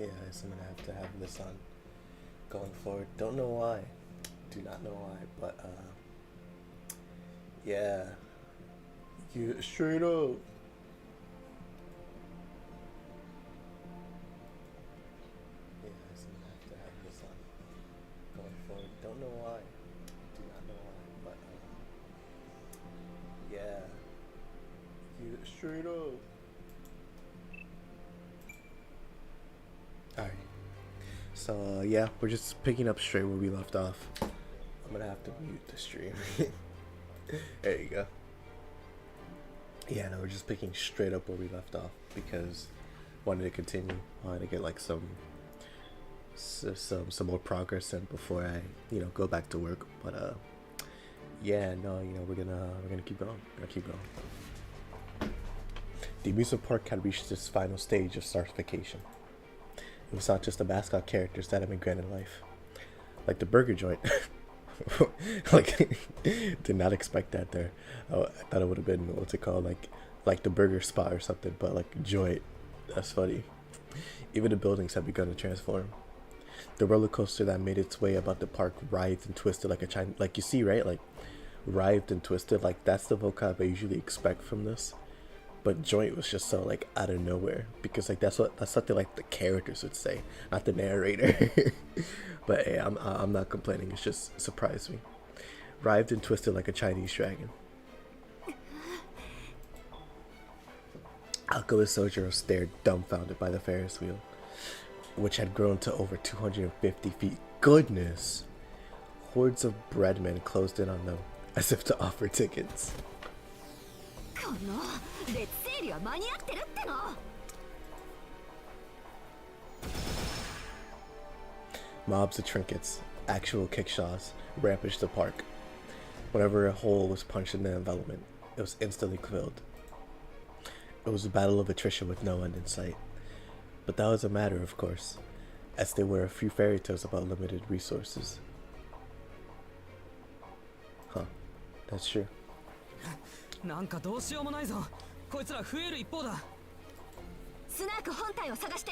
Yeah, so I'm gonna have to have this on going forward. Don't know why. Do not know why, but yeah. You straight up. Yeah, so I'm gonna have to have this on going forward. Don't know why. Do not know why, but yeah. You straight up. Alright. So yeah, we're just picking up straight where we left off. I'm gonna have to mute the stream. There you go. Yeah, no, we're just picking straight up where we left off because I wanted to continue. I wanted to get like some more progress in before I go back to work. But yeah, no, we're gonna keep going. We're gonna keep going. The amusement park had reached its final stage of starification. It was not just the mascot characters that had been granted life, like the burger joint. Like, did not expect that there. Oh, I thought it would have been, what's it called, like the burger spot or something, but like joint. That's funny. Even the buildings have begun to transform. The roller coaster that made its way about the park writhed and twisted like a Chinese, like you see, right? Like writhed and twisted. Like that's the vocab I usually expect from this. But joint was just so like out of nowhere because like that's something like the characters would say, not the narrator. But hey, I'm not complaining. It's just surprised me. Writhed and twisted like a Chinese dragon. Alchemist Souyjuro stared dumbfounded by the Ferris wheel, which had grown to over 250 feet. Goodness! Hordes of breadmen closed in on them, as if to offer tickets. Mobs of trinkets, actual kickshaws, rampaged the park. Whenever a hole was punched in the envelopment, it was instantly filled. It was a battle of attrition with no end in sight. But that was a matter, of course, as there were a few fairy tales about limited resources. Huh, that's true. なんかどうしようもないぞ。こいつら増える一方だ。スナーク本体を探して。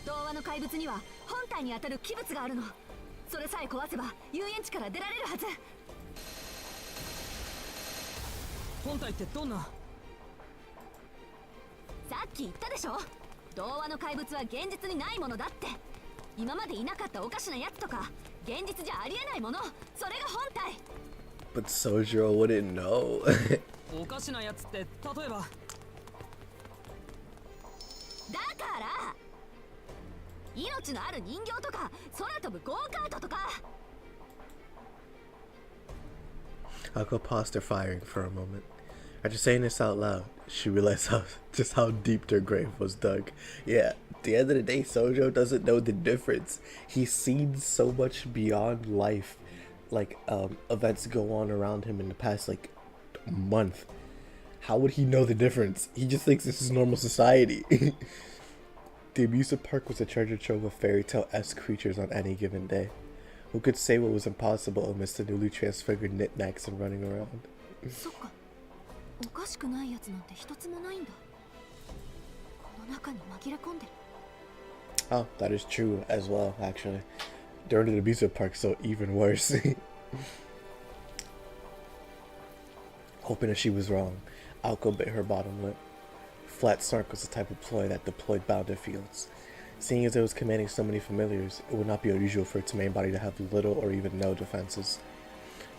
童話の怪物には本体に当たる器物があるの。それさえ壊せば遊園地から出られるはず。本体ってどんな？さっき言ったでしょ。童話の怪物は現実にないものだって。今までいなかったおかしなやつとか現実じゃありえないもの、それが本体。But Souyjuro wouldn't know. おかしなやつって例えば？だから命のある人形とか空飛ぶゴーカートとか。Akko paused her firing for a moment. After saying this out loud, she realized just how deep their grave was dug. Yeah, at the end of the day, Souyjuro doesn't know the difference. He's seen so much beyond life. Like events go on around him in the past like month. How would he know the difference? He just thinks this is normal society. The amusement park was a treasure trove of fairy tale-esque creatures on any given day. Who could say what was impossible amidst the newly transfigured knickknacks and running around? そっか、おかしくないやつなんて一つもないんだ。この中に紛れ込んでる。Oh, that is true as well, actually. During the amusement park, so even worse. Hoping that she was wrong, Alko bit her bottom lip. Flat snark was the type of ploy that deployed bounded fields. Seeing as it was commanding so many familiars, it would not be unusual for its main body to have little or even no defenses.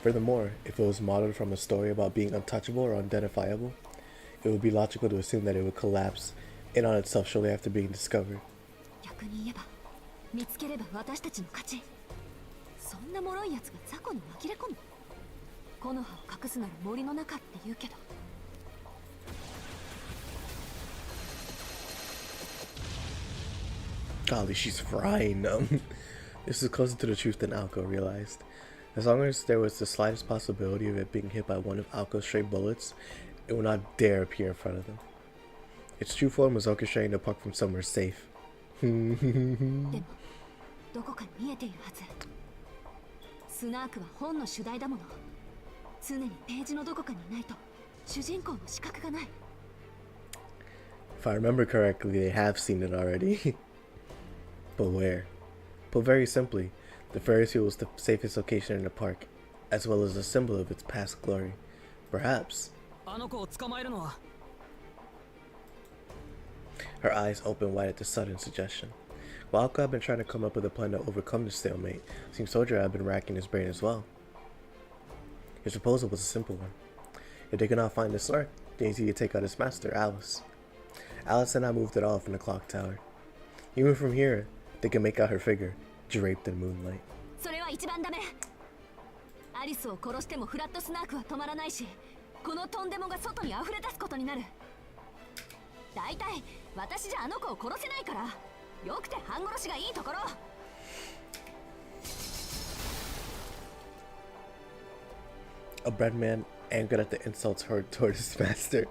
Furthermore, if it was modeled from a story about being untouchable or unidentifiable, it would be logical to assume that it would collapse in on itself shortly after being discovered. 逆に言えば見つければ私たちの勝ち。そんな脆いやつが雑魚に紛れ込む。木の葉を隠すなら森の中って言うけど。Golly, she's frying them. This is closer to the truth than Alko realized. As long as there was the slightest possibility of it being hit by one of Alko's stray bullets, it would not dare appear in front of them. Its true form was orchestrating the park from somewhere safe. でもどこかに見えているはず。スナークは本の主題だもの。常にページのどこかにいないと主人公の資格がない。 If I remember correctly, they have seen it already. But where? Put very simply, the Ferris wheel was the safest location in the park, as well as a symbol of its past glory. Perhaps. あの子を捕まえるのは Her eyes opened wide at the sudden suggestion. While Alka had been trying to come up with a plan to overcome the stalemate, it seemed Souyjuro had been racking his brain as well. His proposal was a simple one. If they could not find the Slark, they needed to take out his master, Alice. Alice had not moved at all from the clock tower. Even from here, they could make out her figure, draped in moonlight. それは一番ダメ。アリスを殺してもフラットスナークは止まらないし、このトンデモが外に溢れ出すことになる。だいたい私じゃあの子を殺せないから、よくて半殺しがいいところ。A breadman, angered at the insults heard toward his master,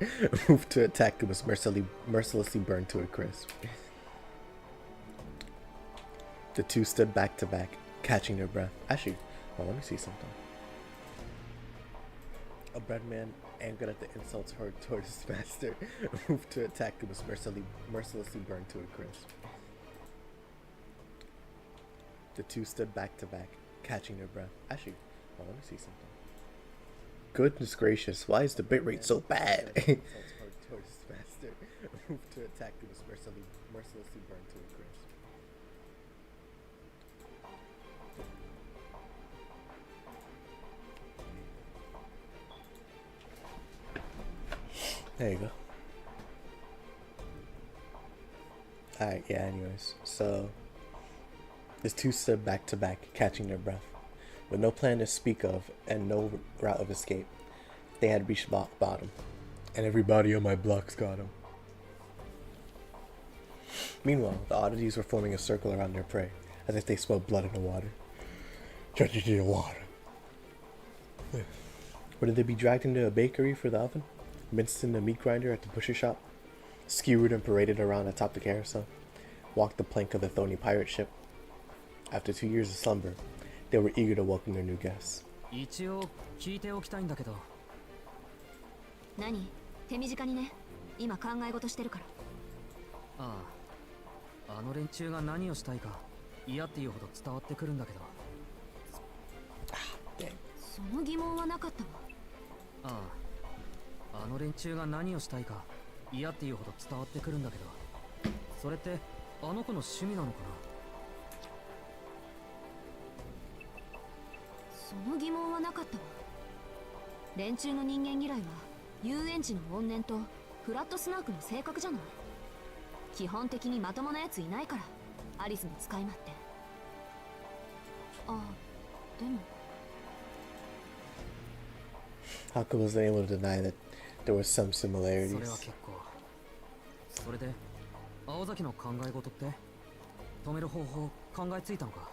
moved to attack and was mercilessly burned to a crisp. The two stood back to back, catching their breath. Actually, let me see something. A breadman, angered at the insults heard toward his master, moved to attack and was mercilessly burned to a crisp. The two stood back to back, catching their breath. Actually, let me see something. Goodness gracious, why is the bitrate so bad? Towards his master, moved to attack and was mercilessly burned to a crisp. There you go. Alright, yeah, anyways. So, the two stood back to back, catching their breath. With no plan to speak of and no route of escape, they had reached bottom. And everybody on my blocks got him. Meanwhile, the oddities were forming a circle around their prey, as if they smelled blood in the water. Tragedy in the water. Would they be dragged into a bakery for the oven? Minced in the meat grinder at the butcher shop? Skewered and paraded around atop the carousel? Walked the plank of the thorny pirate ship? After 2 years of slumber, they were eager to welcome their new guests. 一応聞いておきたいんだけど。何？手短にね。今考え事してるから。ああ、あの連中が何をしたいか嫌っていうほど伝わってくるんだけど。その疑問はなかったわ。ああ、あの連中が何をしたいか嫌っていうほど伝わってくるんだけど、それってあの子の趣味なのかな。その疑問はなかったわ。連中の人間嫌いは遊園地の怨念とフラットスナークの性格じゃない。基本的にまともなやついないから、アリスの使い魔って。あ、でも Haka wasn't able to deny that there were some それは similarities. 結構。それで青崎の考え事って止める方法考えついたのか。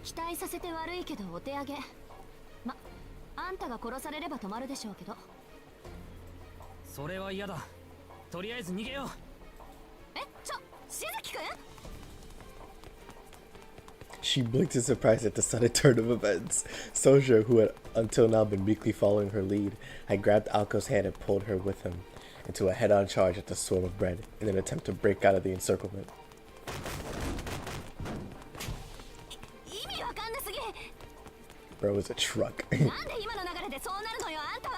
期待させて悪いけどお手上げ。ま、あんたが殺されれば止まるでしょうけど。それは嫌だ。とりあえず逃げよう。え、しずきくん？ She blinked in surprise at the sudden turn of events. Souyjuro, who had until now been meekly following her lead, had grabbed Alko's hand and pulled her with him into a head-on charge at the swarm of bread in an attempt to break out of the encirclement. 意味わかんなすぎ。 Bro was a truck. なんで今の流れでそうなるのよ、あんたは。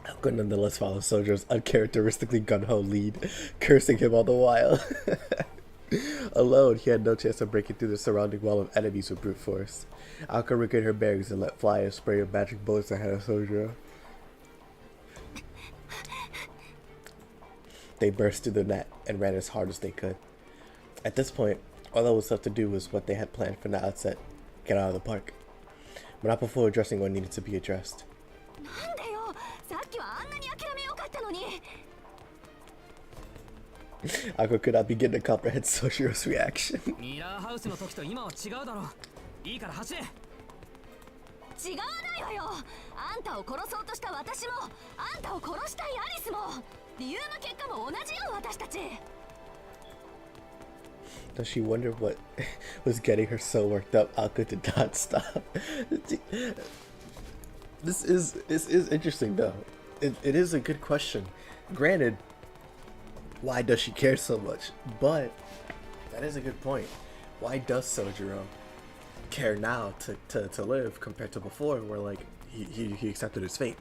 Alko nonetheless followed Sojuro's uncharacteristically gung-ho lead, cursing him all the while. Alone, he had no chance of breaking through the surrounding wall of enemies with brute force. Alko regained her bearings and let fly a spray of magic bullets ahead of Souyjuro. They burst through the net and ran as hard as they could. At this point, all that was left to do was what they had planned from the outset: get out of the park. But not before addressing what needed to be addressed. なんでよ、さっきはあんなに諦めよかったのに。 Alko could not begin to comprehend Sojuro's reaction. ミラーハウスの時と今は違うだろう。いいから走れ。違わないわよ。あんたを殺そうとした私も、あんたを殺したいアリスも、理由の結果も同じよ、私たち。 Does she wonder what was getting her so worked up? Alko did not stop. This is interesting though. It is a good question. Granted, why does she care so much? But that is a good point. Why does Souyjuro care now to live compared to before, where like he accepted his fate?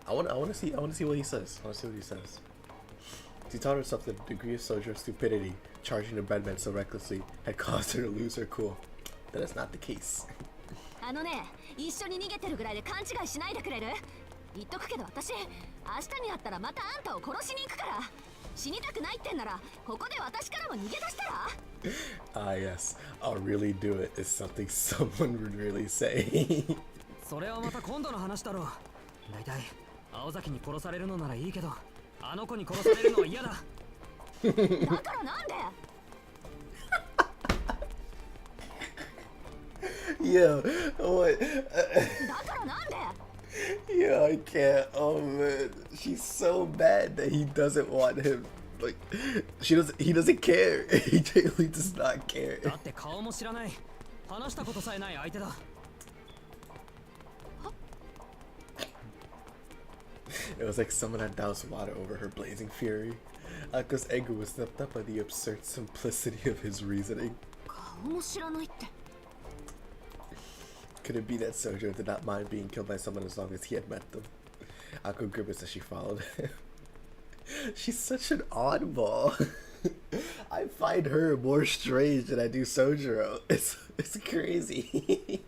I wanna see what he says. I wanna see what he says. She told herself that the degree of Souyjuro's stupidity, charging the breadman so recklessly, had caused her to lose her cool. That is not the case. あのね、一緒に逃げてるぐらいで勘違いしないでくれる？言っとくけど私、明日に会ったらまたあんたを殺しに行くから。死にたくないってんなら、ここで私からも逃げ出したら？ Ah yes, I'll really do it is something someone would really say. それはまた今度の話だろう。だいたい青崎に殺されるのならいいけど、あの子に殺されるのは嫌だ。だからなんでYo, what? だからなんで Yo, I can't. Oh man, she's so bad that he doesn't want him. Like, he doesn't care. He genuinely does not care. だって顔も知らない。話したことさえない相手だ。It was like someone had doused water over her blazing fury. Ako's anger was swept up by the absurd simplicity of his reasoning. 顔も知らないって。 Could it be that Souyjuro did not mind being killed by someone as long as he had met them? Ako grimaced as she followed him. She's such an oddball. I find her more strange than I do Souyjuro. It's crazy.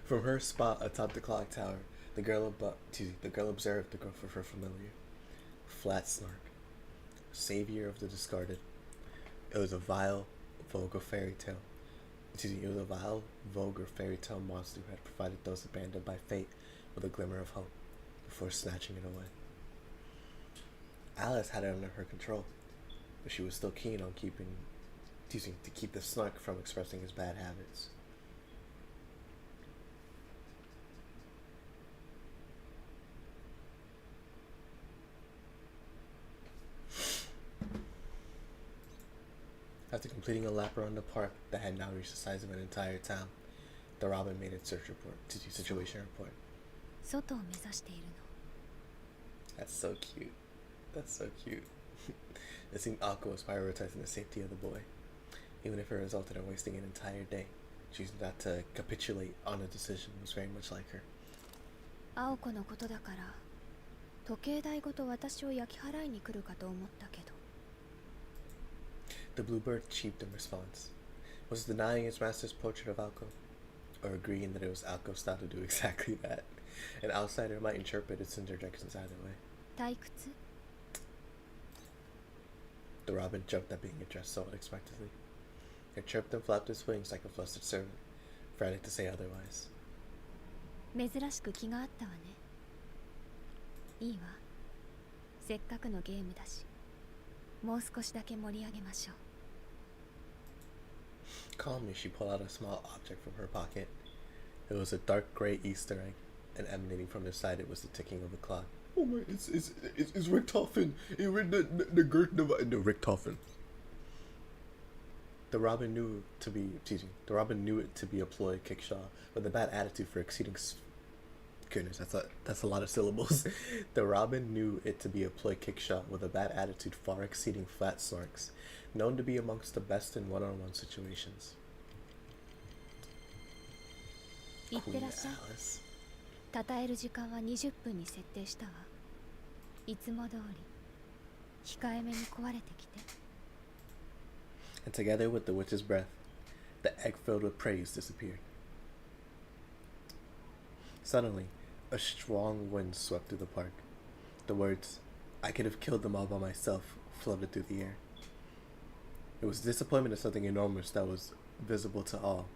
From her spot atop the clock tower, the girl observed the growth of her familiar flat snark, savior of the discarded. It was a vile, vulgar fairy tale. It was a vile, vulgar fairy tale monster who had provided those abandoned by fate with a glimmer of hope before snatching it away. Alice had it under her control, but she was still keen on to keep the snark from expressing his bad habits. After completing a lap around the park that had now reached the size of an entire town, the Robin made its situation report. That's so cute. That's so cute. It seemed Akko was prioritizing the safety of the boy, even if it resulted in wasting an entire day. Choosing not to capitulate on a decision was very much like her. 青子のことだから、時計台ごと私を焼き払いに来るかと思ったけど。 The bluebird cheeped in response. Was it denying its master's portrait of Alco? Or agreeing that it was Alco's style to do exactly that? An outsider might interpret its interjections either way. 退屈? The robin jumped at being addressed so unexpectedly. It chirped and flapped its wings like a flustered servant, frantic to say otherwise. 珍しく気があったわね。いいわ。せっかくのゲームだし。 もう少しだけ盛り上げましょう。 Calmly, she pulled out a small object from her pocket. It was a dark gray Easter egg, and emanating from inside it was the ticking of a clock. Oh my! It's Richtofen. The Richtofen. The robin knew it to be a ploy kickshaw with a bad attitude for exceeding. Goodness, that's a lot of syllables. The robin knew it to be a ploy kickshot with a bad attitude far exceeding flat snarks, known to be amongst the best in one-on-one situations. Queen Alice. 称える時間は20分に設定したわ。いつも通り控えめに壊れてきて。 And together with the witch's breath, the egg filled with praise disappeared. Suddenly, a strong wind swept through the park. The words, "I could have killed them all by myself," floated through the air. It was disappointment at something enormous that was visible to all,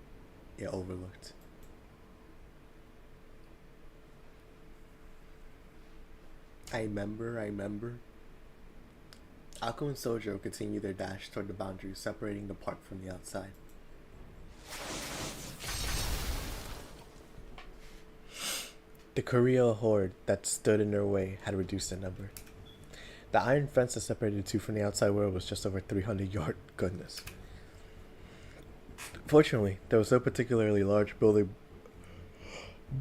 yet overlooked. I remember. Akko and Souyjuro continued their dash toward the boundary separating the park from the outside. The Korea horde that stood in their way had reduced in number. The iron fence that separated the two from the outside world was just over 300 yards. Goodness. Fortunately, there was no particularly large building,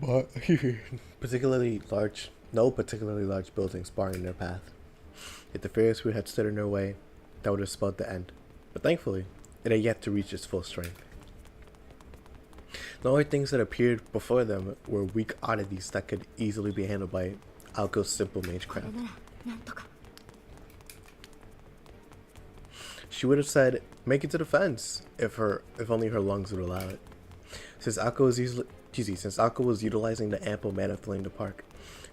no particularly large buildings barring their path. If the Ferris wheel had stood in her way, that would have spelled the end. But thankfully, it had yet to reach its full strength. The only things that appeared before them were weak oddities that could easily be handled by Alko's simple magecraft. She would have said, "Make it to the fence," if only her lungs would allow it. Since Alko was utilizing the ample mana filling the park,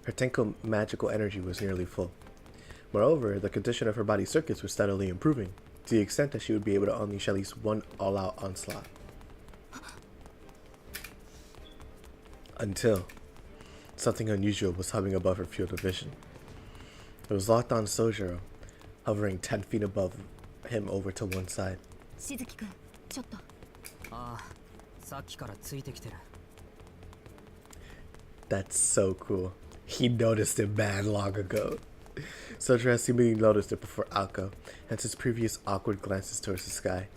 her tank of magical energy was nearly full. Moreover, the condition of her body's circuits was steadily improving, to the extent that she would be able to unleash at least one all-out onslaught. Until something unusual was hovering above her field of vision. It was locked on Souyjuro, hovering 10 feet above him over to one side. しずきくん、ちょっと。ああ、さっきからついてきてる。That's so cool. He noticed it mad long ago. Souyjuro has seemingly noticed it before Alko, hence his previous awkward glances towards the sky.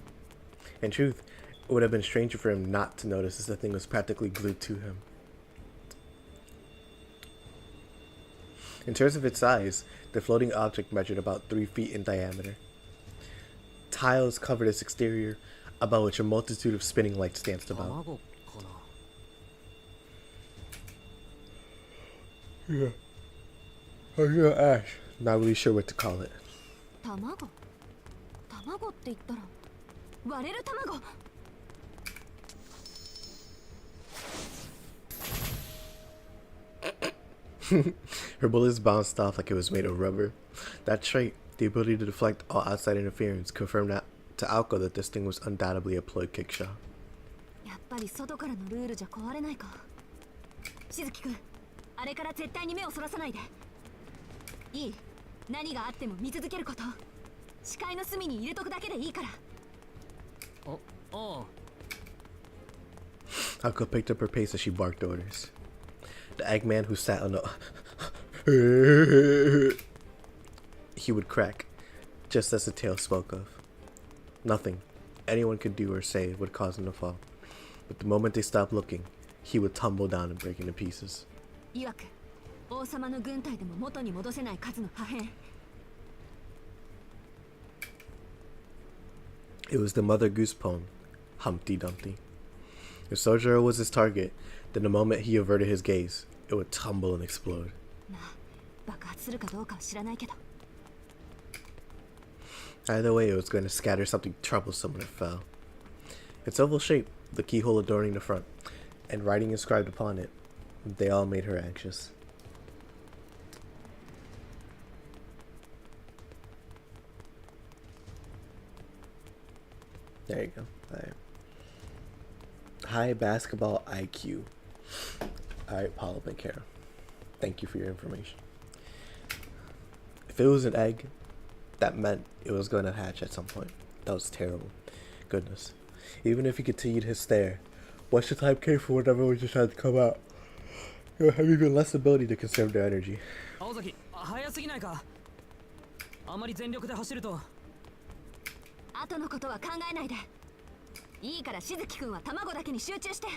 In truth, it would have been stranger for him not to notice as the thing was practically glued to him. In terms of its size, the floating object measured about 3 feet in diameter. Tiles covered its exterior, about which a multitude of spinning lights danced about. Yeah. Ash. Not really sure what to call it. 卵？卵って言ったら割れる卵。Her bullets bounced off like it was made of rubber. That trait, the ability to deflect all outside interference, confirmed that to Alko that this thing was undoubtedly a ploy kick shot. やっぱり外からのルールじゃ壊れないか。しずきくん、あれから絶対に目をそらさないで。いい。何があっても見続けること。視界の隅に入れとくだけでいいから。ああ。Alko picked up her pace as she barked orders. The Eggman who sat on the he would crack, just as the tale spoke of. Nothing anyone could do or say would cause him to fall, but the moment they stopped looking, he would tumble down and break into pieces. いわく、王様の軍隊でも元に戻せない数の破片。It was the Mother Goose poem, Humpty Dumpty. If Souyjuro was his target, then the moment he averted his gaze, it would tumble and explode. まあ、爆発するかどうかは知らないけど。Either way, it was going to scatter something troublesome when it fell. Its oval shape, the keyhole adorning the front, and writing inscribed upon it, they all made her anxious. There you go. Alright. High basketball IQ. Alright, Paulo Bencaro. Thank you for your information. If it was an egg, that meant it was going to hatch at some point. That was terrible. Goodness. Even if he continued his stare, once the time came for whatever was just had to come out, it would have even less ability to conserve their energy. 青崎、早すぎないか。あまり全力で走ると。後のことは考えないで。いいからしずきくんは卵だけに集中して。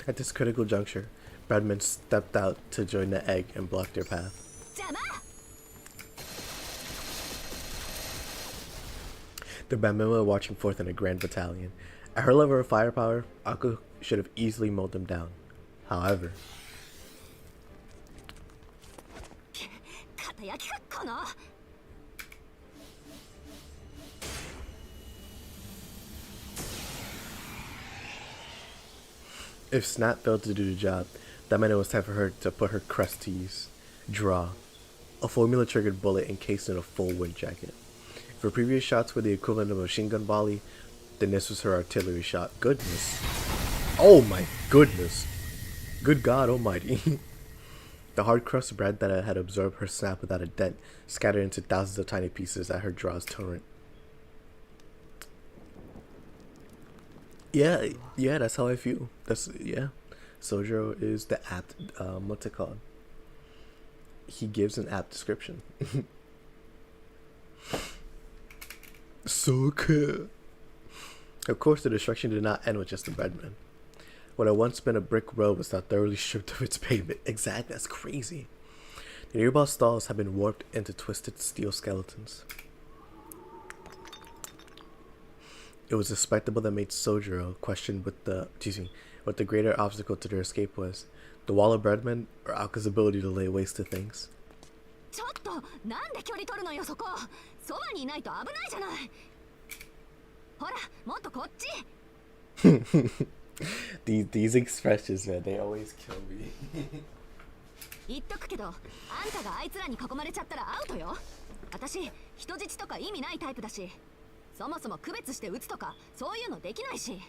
At this critical juncture, Bradman stepped out to join the egg and block their path. 邪魔！ The Batmen were marching forth in a grand battalion. At her level of firepower, Akko should have easily mowed them down. However, 肩焼きかこの。if Snap failed to do the job, that meant it was time for her to put her crest to use. Draw. A formula-triggered bullet encased in a full wind jacket. If her previous shots were the equivalent of a machine gun volley, then this was her artillery shot. Goodness. Oh my goodness. Good God almighty. The hard crust of bread that had absorbed her snap without a dent scattered into thousands of tiny pieces at her draw's torrent. Yeah, that's how I feel. Yeah. Souyjuro is the apt, what's it called? He gives an apt description. So cool. Of course, the destruction did not end with just the breadman. What had once been a brick road was now thoroughly stripped of its pavement. Exactly, that's crazy. The nearby stalls had been warped into twisted steel skeletons. It was a spectacle that made Souyjuro question what the greater obstacle to their escape was: the wall of breadmen or Alka's ability to lay waste to things. ちょっとなんで距離取るのよそこ。そばにいないと危ないじゃない。ほらもっとこっち。these expressions, man, they always kill me. 言っとくけど、あんたがあいつらに囲まれちゃったらアウトよ。私人質とか意味ないタイプだし、そもそも区別して撃つとかそういうのできないし。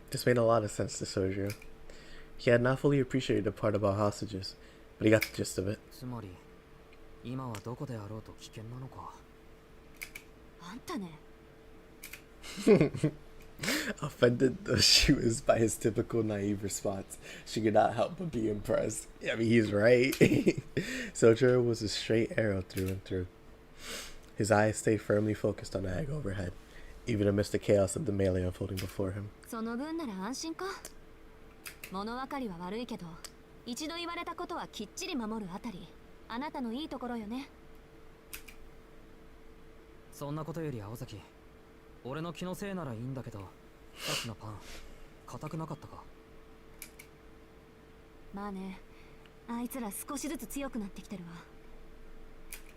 This made a lot of sense to Souyjuro. He had not fully appreciated the part about hostages, but he got the gist of it. つまり今はどこであろうと危険なのか。あんたね。Offended though she was by his typical naive response, she could not help but be impressed. I mean, he's right. Souyjuro was a straight arrow through and through. His eyes stayed firmly focused on the egg overhead, even amidst the chaos of the melee unfolding before him. その分なら安心か。物分かりは悪いけど、一度言われたことはきっちり守るあたり、あなたのいいところよね。そんなことより青崎、俺の気のせいならいいんだけど、さっきのパン硬くなかったか。まあね、あいつら少しずつ強くなってきてるわ。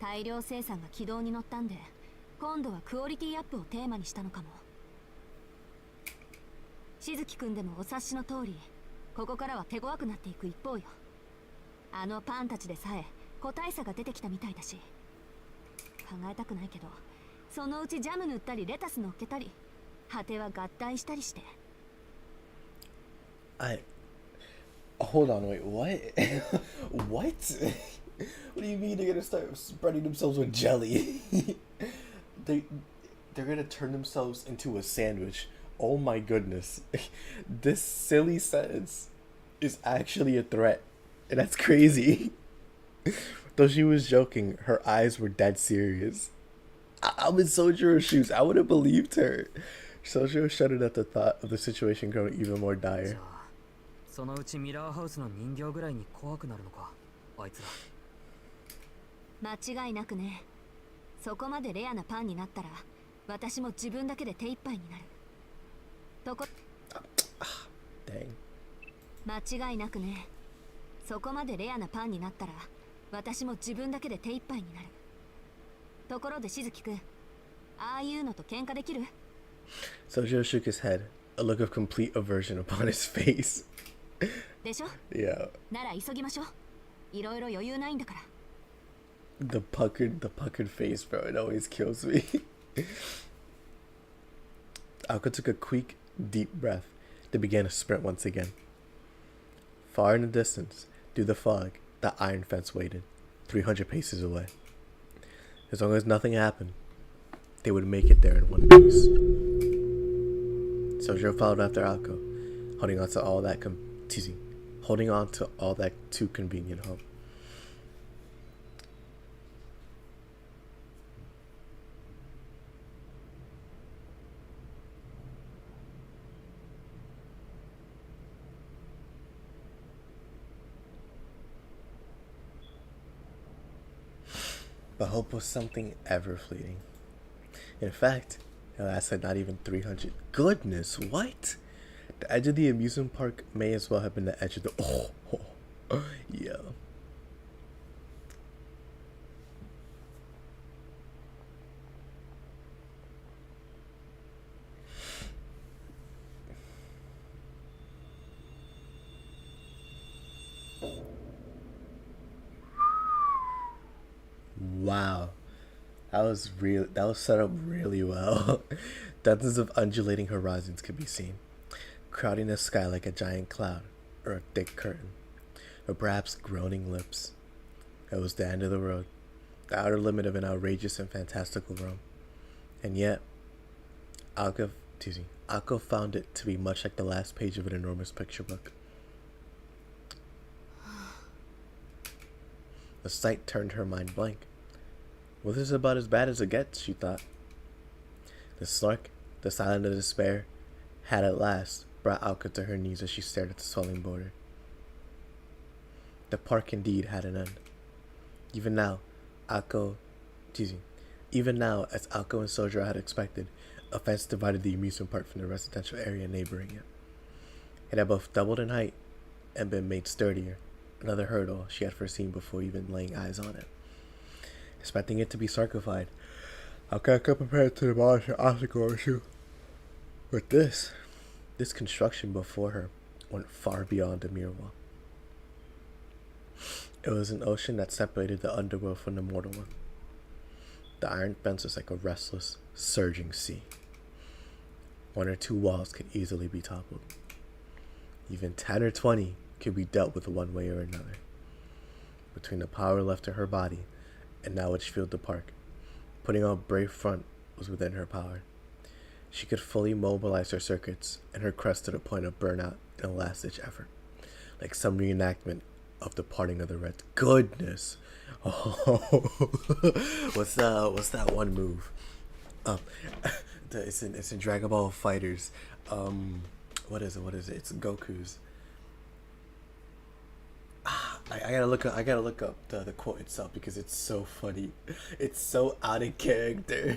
大量生産が軌道に乗ったんで、今度はクオリティアップをテーマにしたのかも。しずきくんでもお察しの通り、ここからは手強くなっていく一方よ。あのパンたちでさえ個体差が出てきたみたいだし、考えたくないけど、そのうちジャム塗ったりレタス乗っけたり、果ては合体したりして。Hold on, wait, what? What? What do you mean they're gonna start spreading themselves with jelly? they're gonna turn themselves into a sandwich. Oh my goodness. This silly sentence is actually a threat. And that's crazy. Though she was joking, her eyes were dead serious. I'm in Sojuro's shoes. I would have believed her. Soujuro shuddered at the thought of the situation growing even more dire. そのうちミラーハウスの人形ぐらいに怖くなるのか、あいつら。間違いなくね。そこまでレアなパンになったら、私も自分だけで手一杯になる。Dang. 間違いなくね。そこまでレアなパンになったら、私も自分だけで手一杯になる。ところでしずきくん、ああいうのと喧嘩できる？ Soujuro shook his head, a look of complete aversion upon his face. でしょ？ Yeah. なら急ぎましょう。いろいろ余裕ないんだから。The puckered face, bro. It always kills me. Alka took a quick, deep breath. They began a sprint once again. Far in the distance, through the fog, the iron fence waited, 300 paces away. As long as nothing happened, they would make it there in one piece. Soujuro followed after Alka, holding on to all that too convenient hope. But hope was something ever fleeting. In fact, it lasted not even 300. Goodness, what? The edge of the amusement park may as well have been the edge of the. Yeah. Wow. That was set up really well. Dozens of undulating horizons could be seen, crowding the sky like a giant cloud or a thick curtain, or perhaps groaning lips. It was the end of the road, the outer limit of an outrageous and fantastical realm. And yet, Alka found it to be much like the last page of an enormous picture book. The sight turned her mind blank. Well, this is about as bad as it gets, she thought. The snark, the silence of despair, had at last brought Alka to her knees as she stared at the swelling border. The park indeed had an end. Even now, Alco, excuse me, even now, as Alco and Souyjuro had expected, a fence divided the amusement park from the residential area neighboring it. It had both doubled in height and been made sturdier, another hurdle she had foreseen before even laying eyes on it. Expecting it to be sarcophied, Alco prepared to demolish an obstacle or two. But this construction before her went far beyond a mere wall. It was an ocean that separated the underworld from the mortal one. The iron fence was like a restless, surging sea. One or two walls could easily be toppled. Even 10 or 20 could be dealt with one way or another. Between the power left in her body and now which filled the park, putting on a brave front was within her power. She could fully mobilize her circuits and her crest to the point of burnout in a last-ditch effort, like some reenactment of the parting of the Red. Goodness, oh, what's that one move? It's in Dragon Ball Fighters. What is it? It's Goku's. I gotta look up the quote itself because it's so funny. It's so out of character.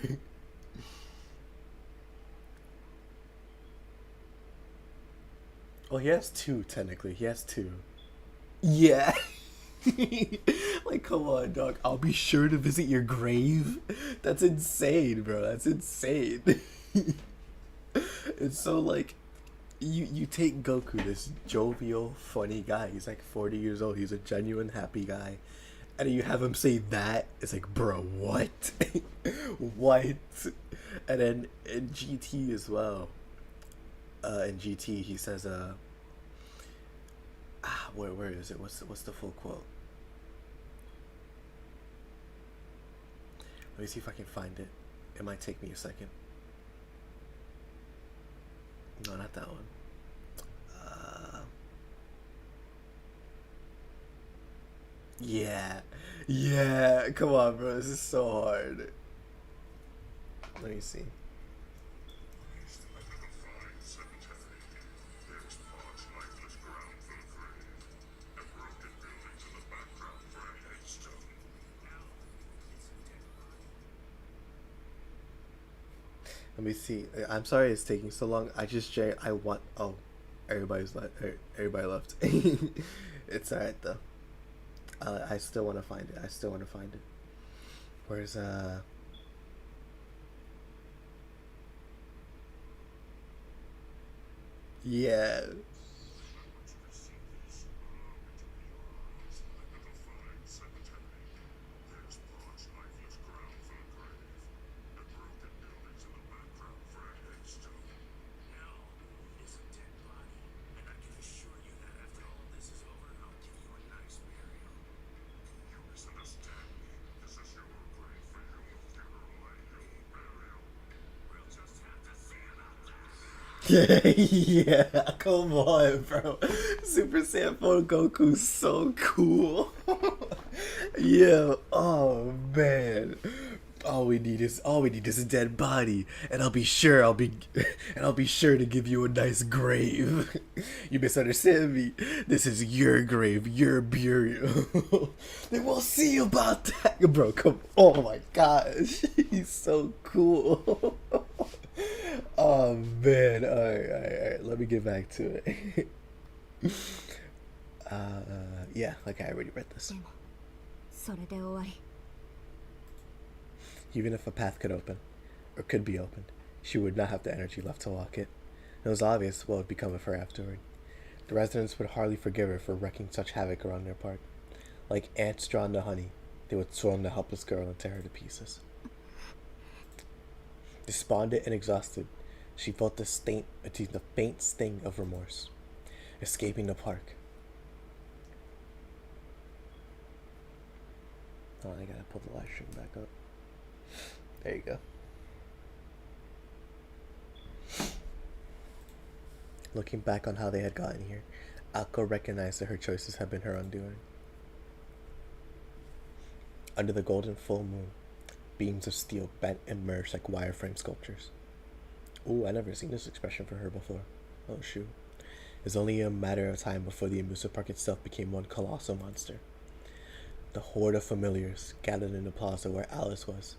Well, he has two technically. He has two. Yeah. Like, come on, dog. I'll be sure to visit your grave. That's insane, bro. That's insane. It's so like, you take Goku, this jovial, funny guy. He's like 40 years old. He's a genuine, happy guy. And you have him say that. It's like, bro, what? What? And then in GT as well. In GT, he says, where is it? What's the full quote? Let me see if I can find it. It might take me a second. No, not that one. Yeah. Come on, bro. This is so hard. Let me see. Let me see. I'm sorry it's taking so long. Everybody left. It's alright though. I still want to find it. Where's yeah. Yeah, come on, bro. Super Saiyan 4 Goku's so cool. Yeah, oh man. All we need is a dead body, and I'll be sure to give you a nice grave. You misunderstand me. This is your grave, your burial. Then we'll see about that, bro. Come, oh my gosh, he's so cool. Oh man, all right. Let me get back to it. Yeah, like I already read this. Even if a path could open, or could be opened, she would not have the energy left to walk it. It was obvious what would become of her afterward. The residents would hardly forgive her for wreaking such havoc around their park. Like ants drawn to honey, they would swarm the helpless girl and tear her to pieces. Despondent and exhausted, she felt the faint sting of remorse, escaping the park. Oh, I gotta pull the live stream back up. There you go. Looking back on how they had gotten here, Alco recognized that her choices had been her undoing. Under the golden full moon, beams of steel bent and merged like wireframe sculptures. Ooh, I never seen this expression for her before. Oh shoot. was only a matter of time before the amusement park itself became one colossal monster. The horde of familiars gathered in the plaza where Alice was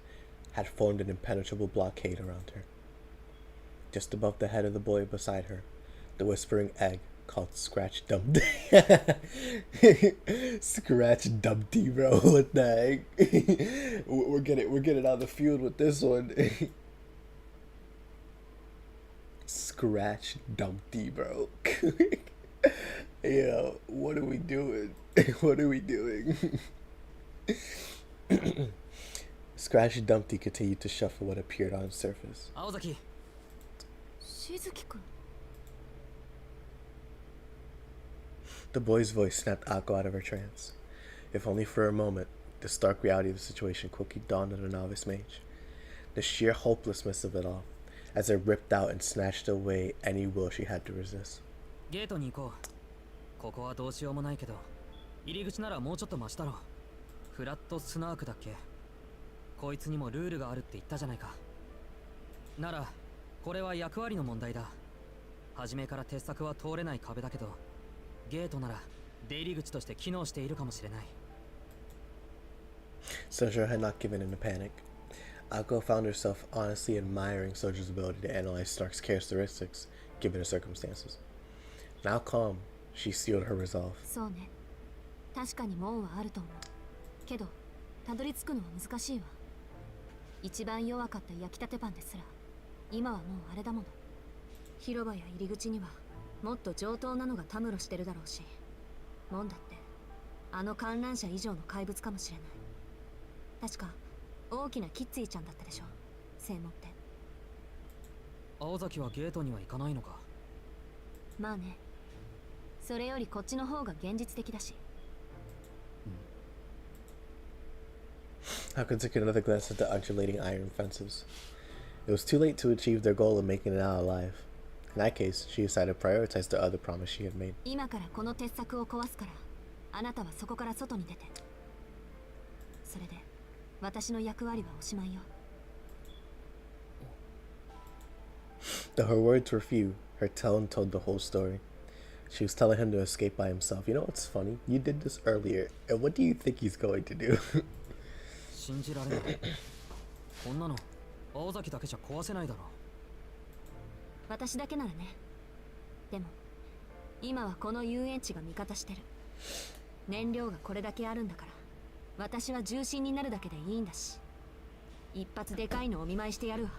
had formed an impenetrable blockade around her. Just above the head of the boy beside her, the whispering egg called Scratch Dumpty. Scratch Dumpty, bro. What the heck? we're getting out of the field with this one. Scratch Dumpty, bro. Yo, what are we doing? What are we doing? Scratch Dumpty continued to shuffle what appeared on its surface. 青崎 しずき君 The boy's voice snapped Akko out of her trance. If only for a moment, the stark reality of the situation quickly dawned on the novice mage. The sheer hopelessness of it all, as it ripped out and snatched away any will she had to resist. ゲートに行こう。ここはどうしようもないけど、入り口ならもうちょっとマシだろ。フラットスナークだっけ。こいつにもルールがあるって言ったじゃないか。なら、これは役割の問題だ。初めから鉄柵は通れない壁だけど、ゲートなら出入り口として機能しているかもしれない。Souyjuro had not given in to panic. Akko found herself honestly admiring Sojuro's ability to analyze Stark's characteristics, given the circumstances. Now calm, she sealed her resolve. そうね、確かに門はあると思うけど、たどり着くのは難しいわ。一番弱かった焼きたてパンですら今はもうあれだもの。広場や入り口にはもっと上等なのがたむろしてるだろうし、門だってあの観覧車以上の怪物かもしれない。確か大きなキッツィちゃんだったでしょ、正門って。青崎はゲートには行かないのか。まあね、それよりこっちの方が現実的だし。Akko took another glance at the undulating iron fences. It was too late to achieve their goal of making it out alive. In that case, she decided to prioritize the other promise she had made. 今からこの鉄柵を壊すから、あなたはそこから外に出て。それで私の役割はおしまいよ。Though her words were few, her tone told the whole story. She was telling him to escape by himself. You know what's funny? You did this earlier, and what do you think he's going to do? 信じられない。こんなの青崎だけじゃ壊せないだろ。私だけならね。でも今はこの遊園地が味方してる。燃料がこれだけあるんだから、私は重心になるだけでいいんだし、一発でかいのお見舞いしてやるわ。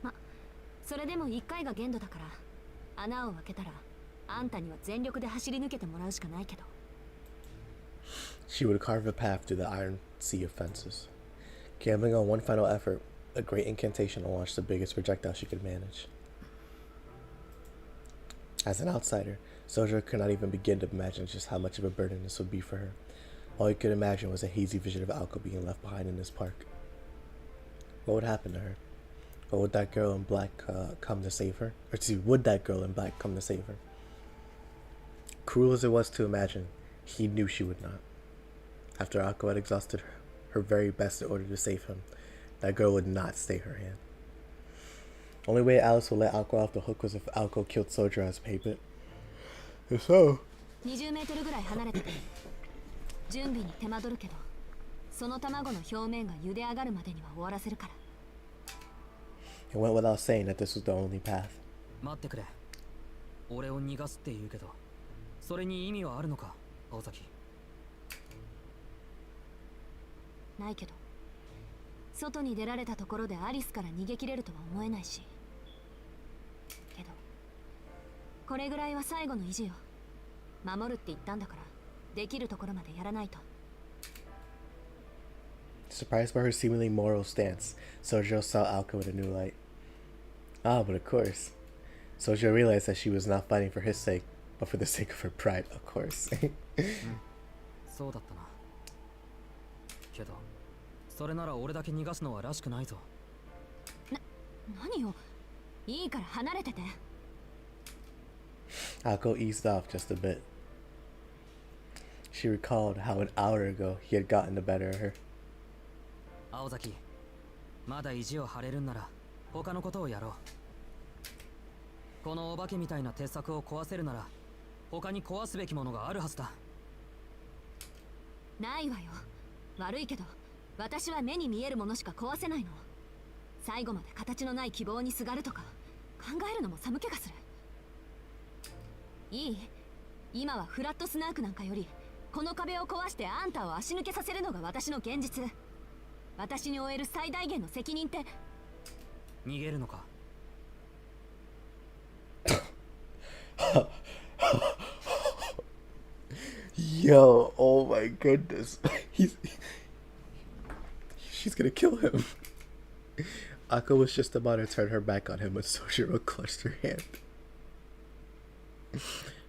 ま、それでも一回が限度だから、穴を開けたらあんたには全力で走り抜けてもらうしかないけど。She would carve a path through the iron sea of fences. Gambling on one final effort, a great incantation to launch the biggest projectile she could manage. As an outsider, Souyjuro could not even begin to imagine just how much of a burden this would be for her. All he could imagine was a hazy vision of Akko being left behind in this park. What would happen to her? Or would that girl in black come to save her? Or excuse me, would that girl in black come to save her? Cruel as it was to imagine, he knew she would not. After Akko had exhausted her very best in order to save him, that girl would not stay her hand. Only way Alice would let Akko off the hook was if Akko killed Souyjuro as payment. If so... 20メートルぐらい離れてて、準備に手間取るけど、その卵の表面が茹で上がるまでには終わらせるから。It went without saying that this was the only path. 待ってくれ。俺を逃がすって言うけど、それに意味はあるのか、青崎。ないけど、外に出られたところでアリスから逃げ切れるとは思えないし。けど、これぐらいは最後の意地よ。守るって言ったんだから、できるところまでやらないと。Surprised by her seemingly moral stance, Souyjuro saw Akko in a new light. Ah, but of course. Souyjuro realized that she was not fighting for his sake, but for the sake of her pride, of course. そうだったな。けど、それなら俺だけ逃がすのはらしくないぞ。何よ。いいから離れてて。Akko eased off just a bit. She recalled how an hour ago he had gotten the better of her. 青崎、まだ意地を張れるんなら他のことをやろう。このお化けみたいな鉄柵を壊せるなら他に壊すべきものがあるはずだ。ないわよ。悪いけど私は目に見えるものしか壊せないの。最後まで形のない希望にすがるとか考えるのも寒気がする。いい？今はフラットスナークなんかよりこの壁を壊してあんたを足抜けさせるのが私の現実。私に負える最大限の責任って。逃げるのか。Yo, oh my goodness. She's gonna kill him. Ako was just about to turn her back on him when Souyjuro clutched her hand.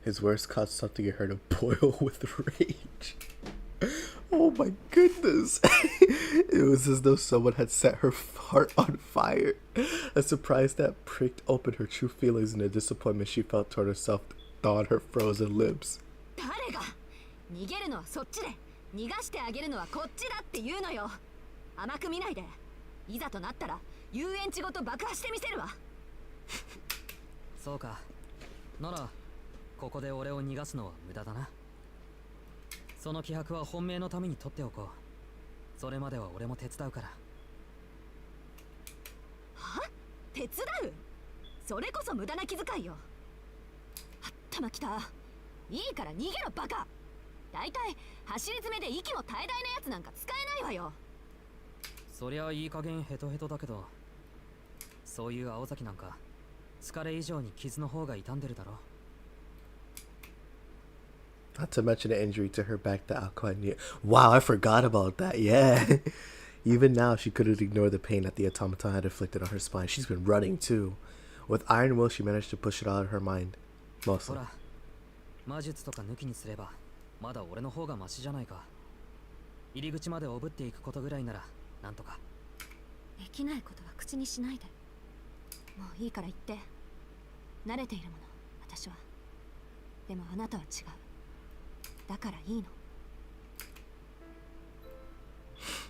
His words caused something in her to boil with rage. Oh my goodness. It was as though someone had set her heart on fire. A surprise that pricked open her true feelings and the disappointment she felt toward herself thawed her frozen lips. 誰が逃げるのはそっちで逃がしてあげるのはこっちだって言うのよ。甘く見ないで。いざとなったら遊園地ごと爆破してみせるわ。そうか。ならここで俺を逃がすのは無駄だな。その気迫は本命のために取っておこう。それまでは俺も手伝うから。は？手伝う？それこそ無駄な気遣いよ。あったまきた。いいから逃げろバカ。だいたい走り詰めで息も絶え絶えなやつなんか使えないわよ。そりゃいい加減ヘトヘトだけど、そういう青崎なんか疲れ以上に傷の方が傷んでるだろ。Not to mention the injury to her back that Ako had near. Wow, I forgot about that. Yeah. Even now, she couldn't ignore the pain that the automaton had inflicted on her spine. She's been running too. With iron will, she managed to push it out of her mind. Mostly. ほら、魔術とか抜きにすればまだ俺の方がマシじゃないか。入り口までおぶっていくことぐらいならなんとか。できないことは口にしないで。もういいから言って。慣れているもの、私は。でもあなたは違う。だからいいの。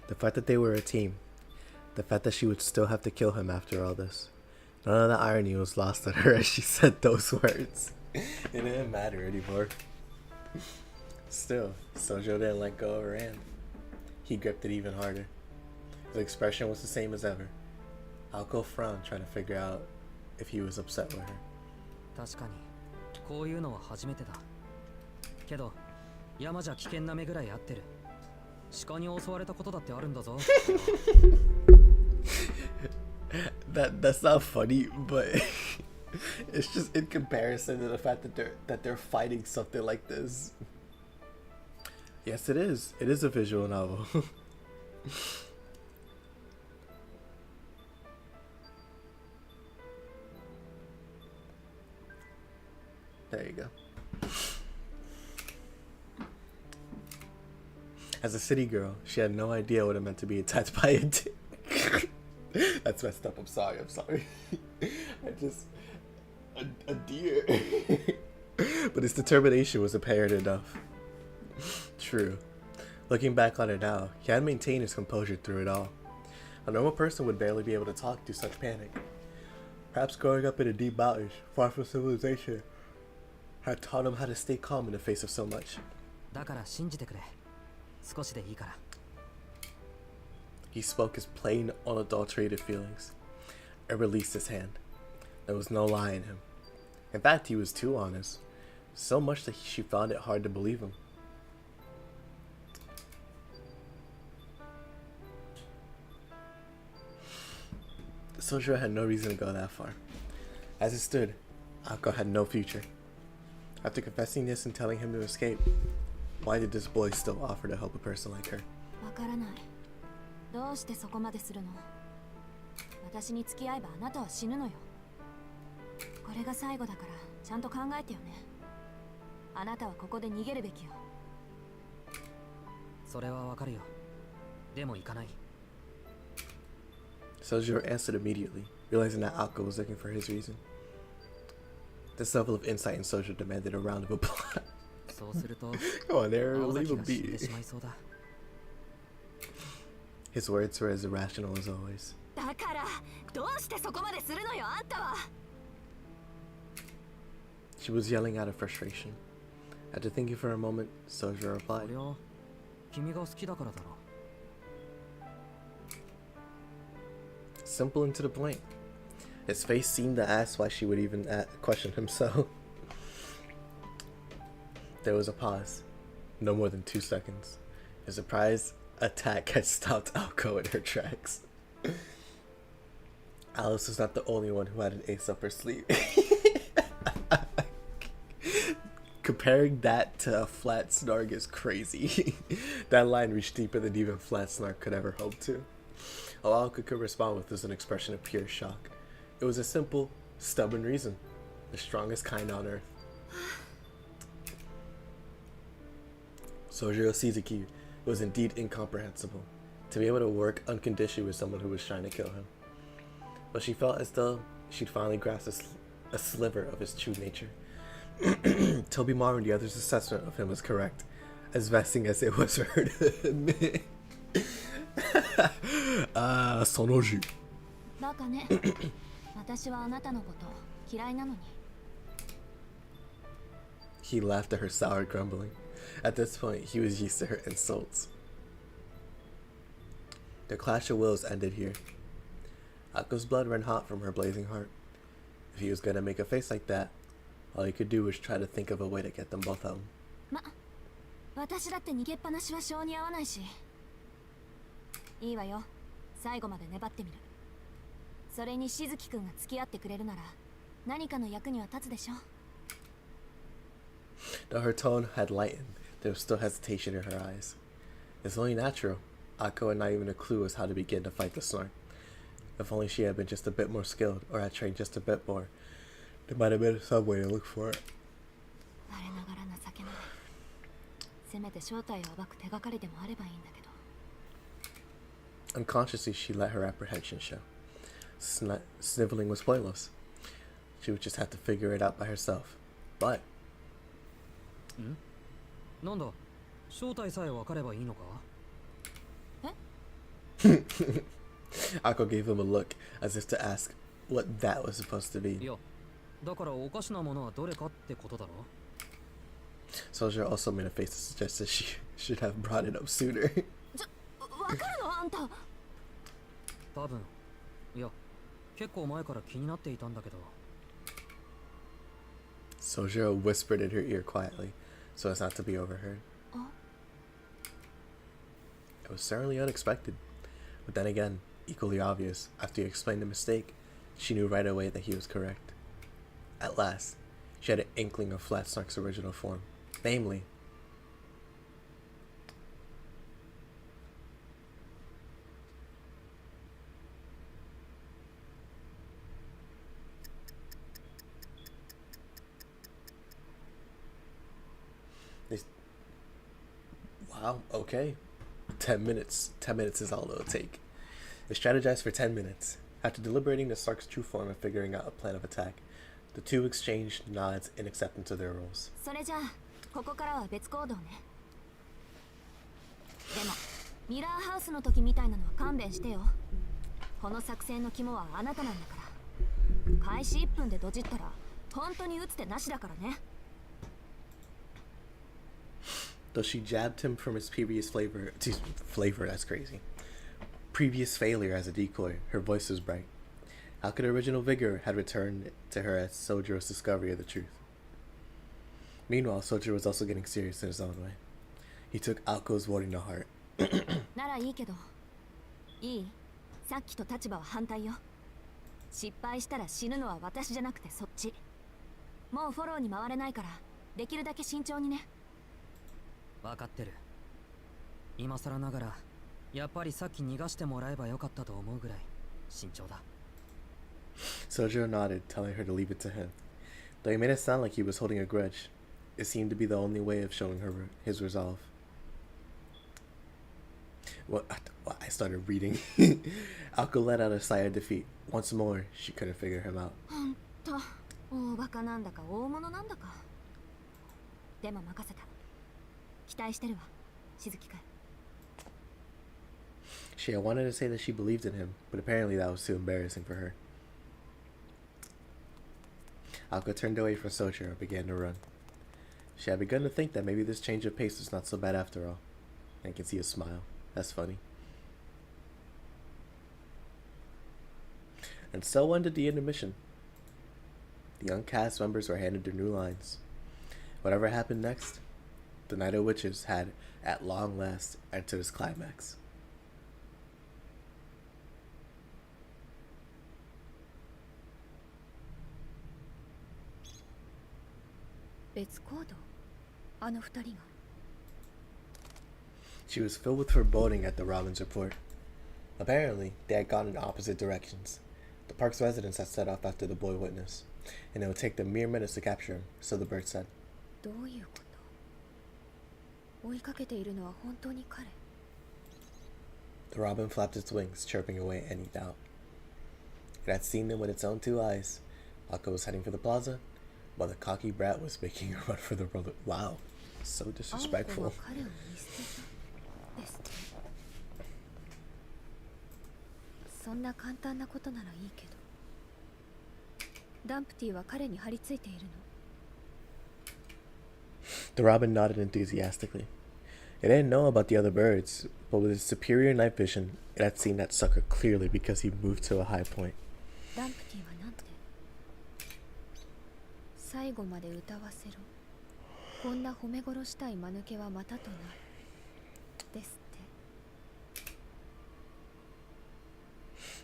The fact that they were a team. The fact that she would still have to kill him after all this. None of the irony was lost on her as she said those words. It didn't matter anymore. Still, Souyjuro didn't let go of her hand. He gripped it even harder. His expression was the same as ever. Ako frowned, trying to figure out if he was upset with her. 確かにこういうのは初めてだ。けど山じゃ危険な目ぐらい合ってる。鹿に襲われたことだってあるんだぞ。That's not funny, but it's just in comparison to the fact that they're fighting something like this. Yes, it is. It is a visual novel. There you go. As a city girl, she had no idea what it meant to be attacked by a dick. That's messed up. I'm sorry. A deer. But his determination was apparent enough. True. Looking back on it now, he had maintained his composure through it all. A normal person would barely be able to talk through such panic. Perhaps growing up in the deep mountains, far from civilization, had taught him how to stay calm in the face of so much. だから信じてくれ。少しでいいから。He spoke his plain, unadulterated feelings and released his hand. There was no lie in him. In fact, he was too honest, so much that she found it hard to believe him. Souyjuro had no reason to go that far. As it stood, Ako had no future. After confessing this and telling him to escape, why did this boy still offer to help a person like her? わからない。どうしてそこまでするの？私に付き合えばあなたは死ぬのよ。これが最後だからちゃんと考えてよね。あなたはここで逃げるべきよ。それはわかるよ。でも行かない。Souyjuro answered immediately, realizing that Ako was looking for his reason. This level of insight in Souyjuro demanded a round of applause. そうすると Come on, Aaron, 青 leave 崎 him が死んで be. しまいそうだ。His words were as irrational as always. だからどうしてそこまでするのよあんたは。She was yelling out of frustration. After thinking for a moment, Souyjuro こ replied, りゃ君が好きだからだろ simple and to the point. His face seemed to ask why she would even question him so. There was a pause. No more than 2 seconds. A surprise attack had stopped Alco in her tracks. Alice was not the only one who had an ace up her sleeve. Comparing that to a flat snark is crazy. That line reached deeper than even flat snark could ever hope to. All Alco could respond with was an expression of pure shock. It was a simple, stubborn reason. The strongest kind on earth. Souyjuro Shizuki was indeed incomprehensible. To be able to work unconditionally with someone who was trying to kill him. But she felt as though she'd finally grasped a sliver of his true nature. Toby Maru and the others' assessment of him was correct, as vexing as it was for her to admit. Sonoju. バカね。私はあなたのこと嫌いなのに。 He laughed at her sour grumbling. At this point, he was used to her insults. Their clash of wills ended here. Akko's blood ran hot from her blazing heart. If he was gonna make a face like that, all he could do was try to think of a way to get them both home. ま、私だって逃げっぱなしは性に合わないし。いいわよ。最後まで粘ってみる。それにしずきくんが付き合ってくれるなら、何かの役には立つでしょ。Though her tone had lightened, there was still hesitation in her eyes. It's only natural. Akko had not even a clue as how to begin to fight the snark. If only she had been just a bit more skilled, or had trained just a bit more, there might have been some way to look for it. 我ながら情けない。せめて正体を暴く手がかりでもあればいいんだけど。 Unconsciously, she let her apprehension show. Sniveling was pointless. She would just have to figure it out by herself. But なんだ正体さえ分かればいいのか Akko gave him a look as if to ask what that was supposed to い be. やだからおかしなものはどれかってことだろ Souyjuro also made a face to suggest that she should have brought it up sooner. わかるのあんた。多分いや結構前から気になっていたんだけど Souyjuro whispered in her ear quietly, so as not to be overheard. It was certainly unexpected, but then again, equally obvious. After he explained the mistake, she knew right away that he was correct. At last, she had an inkling of Flat Snark's original form, namely, wow, okay. 10 minutes. 10 minutes is all it'll take. They strategized for 10 minutes. After deliberating the Snark's true form and figuring out a plan of attack, the two exchanged nods in acceptance of their roles. それじゃあここからは別行動ね。でもミラーハウスの時みたいなのは勘弁してよ。この作戦の肝はあなたなんだから。開始1分でドジったら本当に打つ手なしだからね。 Though she jabbed him from his previous flavor, that's crazy. Previous failure as a decoy, her voice was bright. How could original vigor had returned to her at Sojuro's discovery of the truth? Meanwhile, Soujiro was also getting serious in his own way. He took Alko's warning to heart. ならいいけど。いい？さっきと立場は反対よ。失敗したら死ぬのは私じゃなくてそっち。もうフォローに回れないから、できるだけ慎重にね。 分かってる今更ながらやっぱりさっき逃がしてもらえばよかったと思うぐらい慎重だ Soujiro nodded, telling her to leave it to him. Though he made it sound like he was holding a grudge, it seemed to be the only way of showing her his resolve. Well, I started reading. Alko let out a sigh of defeat. Once more, she couldn't figure him out. ほんと、大バカなんだか大物なんだか。でも任せた。期待してるわ、しずきくん。 She had wanted to say that she believed in him, but apparently that was too embarrassing for her. Alka turned away from Souyjuro and began to run. She had begun to think that maybe this change of pace was not so bad after all. I can see a smile. That's funny. And so ended the intermission. The young cast members were handed their new lines. Whatever happened next, the Night of Witches had, at long last, entered its climax. She was filled with foreboding at the Robin's report. Apparently, they had gone in opposite directions. The park's residents had set off after the boy witness, and it would take them mere minutes to capture him, so the bird said. The robin flapped its wings, chirping away any doubt. It had seen them with its own two eyes. Alka was heading for the plaza, while the cocky brat was making a run for the road. Wow, so disrespectful. The robin nodded enthusiastically. It didn't know about the other birds, but with its superior night vision, it had seen that sucker clearly because he moved to a high point.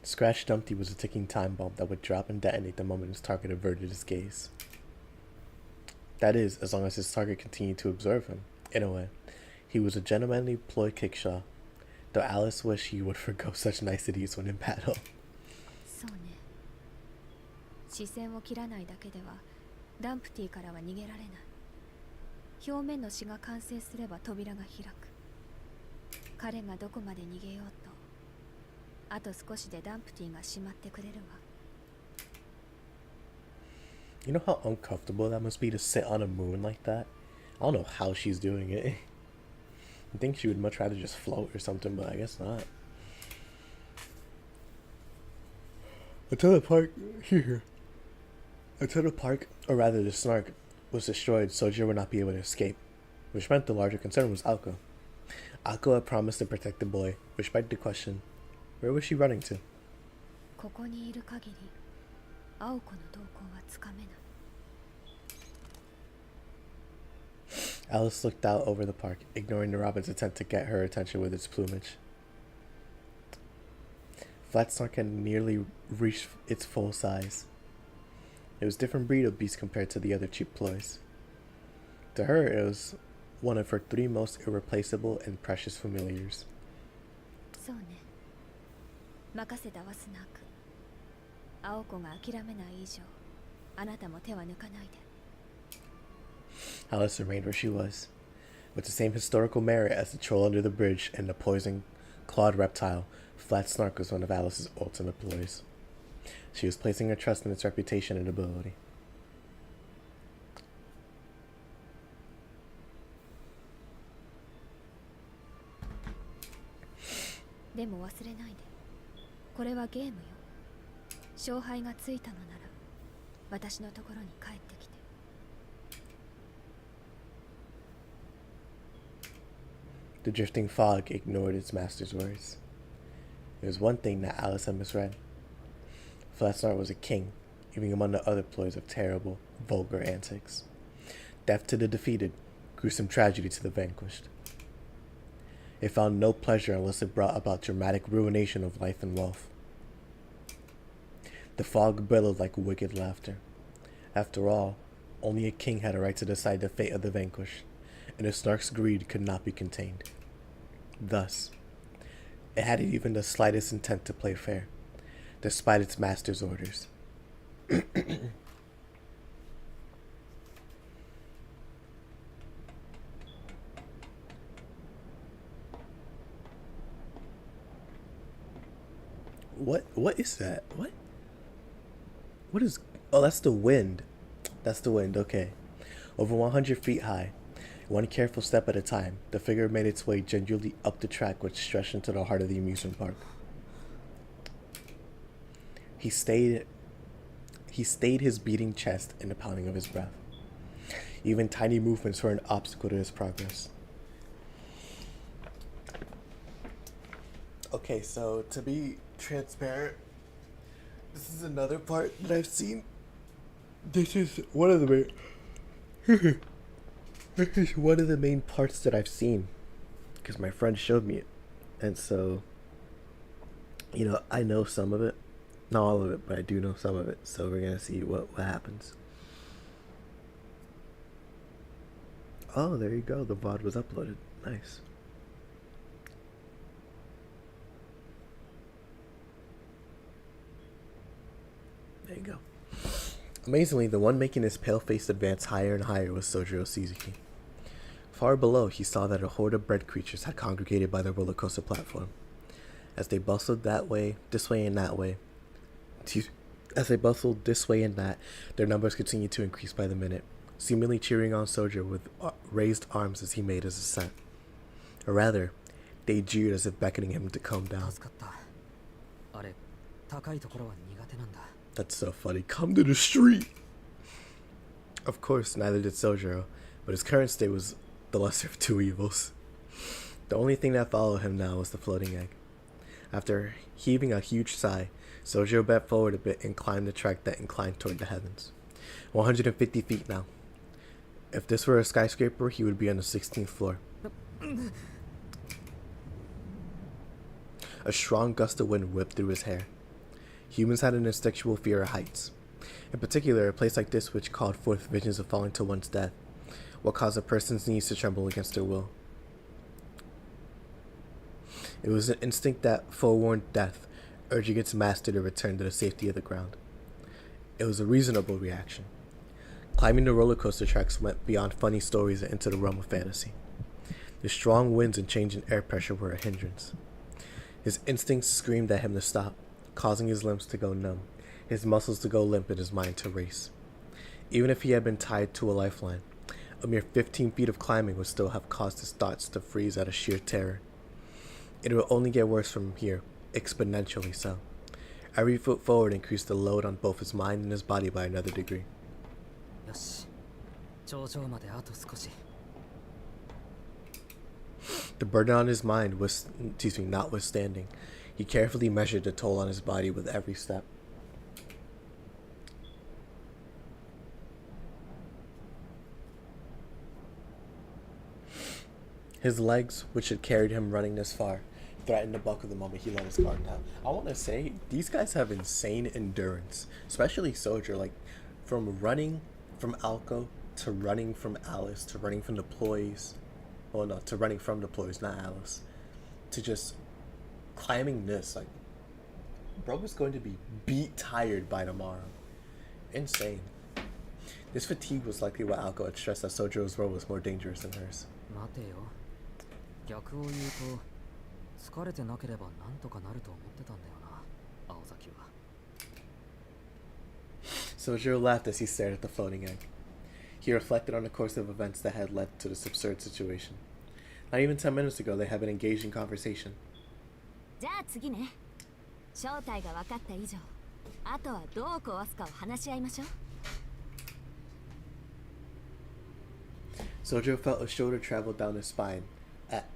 Scratch Dumpty was a ticking time bomb that would drop and detonate the moment his target averted his gaze. That is, as long as his target continued to observe him. In a way, he was a gentlemanly ploy kickshaw, though Alice wished he would forgo such niceties when in battle. You know how uncomfortable that must be to sit on a moon like that? I don't know how she's doing it. I think she would much rather just float or something, but I guess not. Until the park, or rather the Snark, was destroyed, Souyjuro would not be able to escape, which meant the larger concern was Alka. Alka had promised to protect the boy, which begged the question, where was she running to? Alice looked out over the park, ignoring the robin's attempt to get her attention with its plumage. Flat Snark had nearly reached its full size. It was a different breed of beast compared to the other cheap ploys. To her, it was one of her three most irreplaceable and precious familiars. Alice remained where she was. With the same historical merit as the troll under the bridge and the poison clawed reptile, Flat Snark was one of Alice's ultimate ploys. She was placing her trust in its reputation and ability. The drifting fog ignored its master's words. There was one thing that Alice had misread. Flat Snark was a king, even among the other ploys of terrible, vulgar antics. Death to the defeated, gruesome tragedy to the vanquished. It found no pleasure unless it brought about dramatic ruination of life and wealth. The fog billowed like wicked laughter. After all, only a king had a right to decide the fate of the vanquished, and the Snark's greed could not be contained. Thus, it hadn't even the slightest intent to play fair, despite its master's orders. What is that? What is... Oh, that's the wind. That's the wind, okay. Over 100 feet high, one careful step at a time, the figure made its way gingerly up the track which stretched into the heart of the amusement park. He stayed he stayed his beating chest and the pounding of his breath. Even tiny movements were an obstacle to his progress. Okay, so to be transparent, this is another part that I've seen. This is one of the main this is one of the main parts that I've seen, because my friend showed me it. And so, I know some of it. Not all of it, but I do know some of it. So we're gonna see what happens. Oh, there you go. The VOD was uploaded. Nice. There you go. Amazingly, the one making his pale face advance higher and higher was Soujuro Suzuki. Far below, he saw that a horde of bread creatures had congregated by the roller coaster platform. As they bustled that way, this way, and that way, as they bustled this way and that, their numbers continued to increase by the minute, seemingly cheering on Soujuro with raised arms as he made his ascent. Or rather, they jeered as if beckoning him to calm down. That's so funny. Come to the street! Of course, neither did Soujuro, but his current state was the lesser of two evils. The only thing that followed him now was the floating egg. After heaving a huge sigh, Soujuro bent forward a bit and climbed the track that inclined toward the heavens. 150 feet now. If this were a skyscraper, he would be on the 16th floor. A strong gust of wind whipped through his hair. Humans had an instinctual fear of heights. In particular, a place like this which called forth visions of falling to one's death, what caused a person's knees to tremble against their will. It was an instinct that forewarned death, urging its master to return to the safety of the ground. It was a reasonable reaction. Climbing the roller coaster tracks went beyond funny stories and into the realm of fantasy. The strong winds and change in air pressure were a hindrance. His instincts screamed at him to stop, causing his limbs to go numb, his muscles to go limp, and his mind to race. Even if he had been tied to a lifeline, a mere 15 feet of climbing would still have caused his thoughts to freeze out of sheer terror. It would only get worse from here, exponentially so. Every foot forward increased the load on both his mind and his body by another degree. The burden on his mind was, notwithstanding, he carefully measured the toll on his body with every step. His legs, which had carried him running this far, threatened to buckle the moment he let his guard down. I want to say, these guys have insane endurance, especially Soujuro. Like, from running from Alco to running from Alice to running from deploys, well, no, to running from deploys, not Alice, to just climbing this. Like, bro is going to be beat tired by tomorrow. Insane. This fatigue was likely what Alco had stressed that Soujuro's road was more dangerous than hers. Soujuro laughed as he stared at the floating egg. He reflected on the course of events that had led to this absurd situation. Not even 10 minutes ago, they had been engaged in conversation. Soujuro felt a shudder travel down his spine at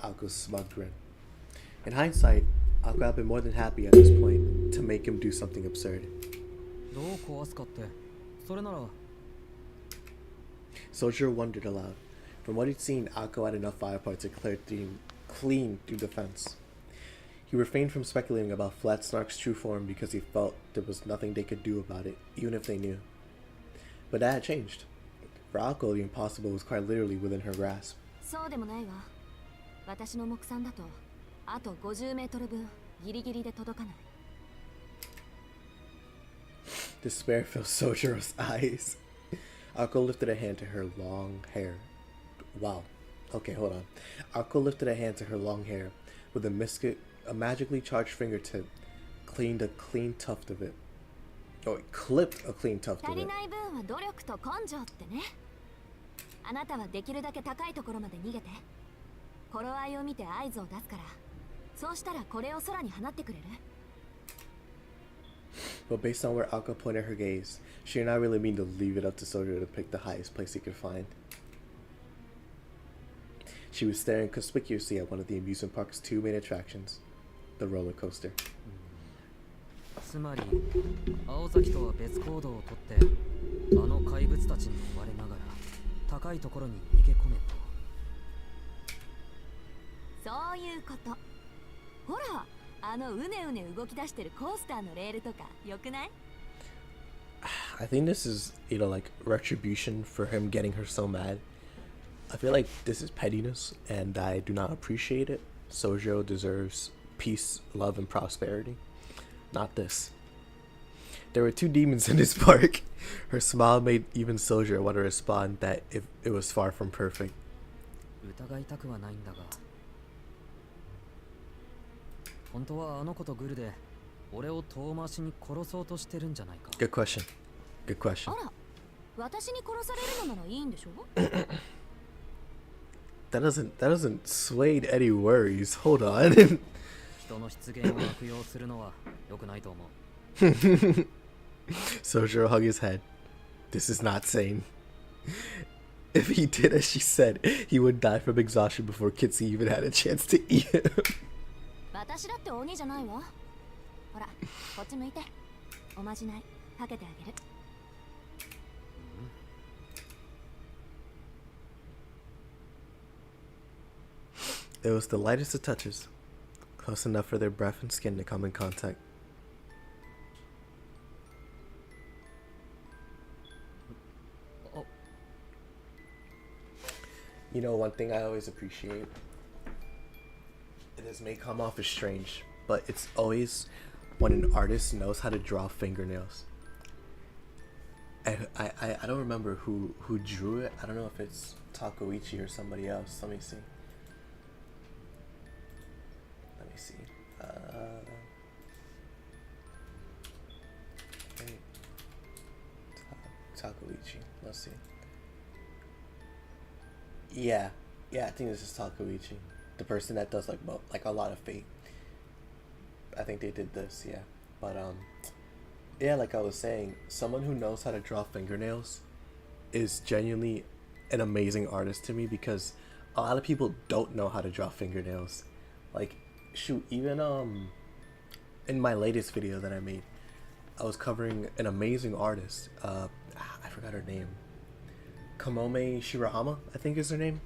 Alco's smug grin. In hindsight, Alco had been more than happy at this point to make him do something absurd. Soujuro wondered aloud. From what he'd seen, Alco had enough fire parts to clean through the fence. He refrained from speculating about Flat Snark's true form because he felt there was nothing they could do about it, even if they knew. But that had changed. For Alco, the impossible was quite literally within her grasp. Despair filled Soujuro's eyes. Alco lifted a hand to her long hair. Wow. Okay, hold on. Alco lifted a hand to her long hair with a magically charged fingertip cleaned a clean tuft of it. Oh, it clipped a clean tuft of it. But based on where Aka pointed her gaze, she did not really mean to leave it up to Souyjuro to pick the highest place he could find. She was staring conspicuously at one of the amusement park's two main attractions, the roller coaster. つまり青崎とは別行動をとってあの怪物たちに追われながら高いところに逃げ込めと。そういうこと。ほら、あのうねうね動き出してるコースターのレールとかよくない？ I think this is, like retribution for him getting her so mad. I feel like this is pettiness and I do not appreciate it. Souyjuro deserves peace, love, and prosperity. Not this. There were two demons in this park. Her smile made even Souyjuro want to respond that if it was far from perfect. 疑いたくはないんだが、本当はあの子とグルで俺を遠回しに殺そうとしてるんじゃないか。Good question. Good question. あら、私に殺されるのならいいんでしょThat doesn't sway any worries. Hold on. 人の出現を悪用するのは良くないと思う。Souyjuro hung his head. This is not sane. If he did as she said, he would die from exhaustion before Kitsy even had a chance to eat him. 私だって鬼じゃないわ。ほら、こっち向いて。おまじないかけてあげる。It was the lightest of touches, close enough for their breath and skin to come in contact. You know, one thing I always appreciate, this may come off as strange, but it's always when an artist knows how to draw fingernails. And I don't remember who drew it. I don't know if it's Takoichi or somebody else. Let me see. Takoichi. Let's see. Yeah, I think this is Takoichi, the person that does like a lot of Fate. I think they did this, yeah. But yeah, like I was saying, someone who knows how to draw fingernails is genuinely an amazing artist to me, because a lot of people don't know how to draw fingernails. Like, shoot, even in my latest video that I made, I was covering an amazing artist. I forgot her name. Kamome Shirahama, I think is her name.